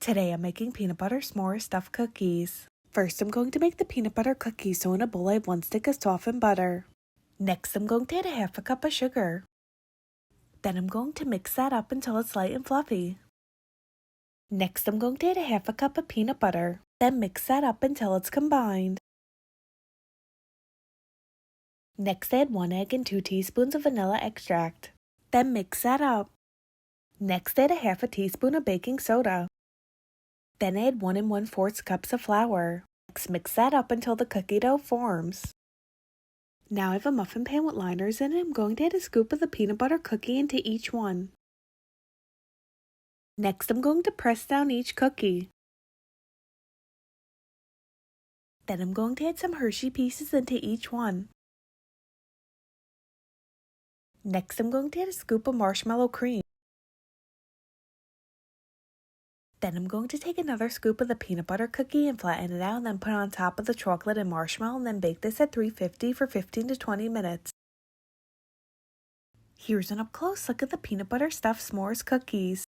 Today I'm making peanut butter s'more stuffed cookies. First I'm going to make the peanut butter cookies, so in a bowl I have 1 stick of softened butter. Next I'm going to add a half a cup of sugar. Then I'm going to mix that up until it's light and fluffy. Next I'm going to add a half a cup of peanut butter. Then mix that up until it's combined. Next add 1 egg and 2 teaspoons of vanilla extract. Then mix that up. Next add a half a teaspoon of baking soda. Then add 1 1/4 cups of flour. Next mix that up until the cookie dough forms. Now I have a muffin pan with liners in it. I'm going to add a scoop of the peanut butter cookie into each one. Next I'm going to press down each cookie. Then I'm going to add some Hershey pieces into each one. Next I'm going to add a scoop of marshmallow cream. Then I'm going to take another scoop of the peanut butter cookie and flatten it out, and then put it on top of the chocolate and marshmallow, and then bake this at 350 for 15 to 20 minutes. Here's an up close look at the peanut butter stuffed s'mores cookies.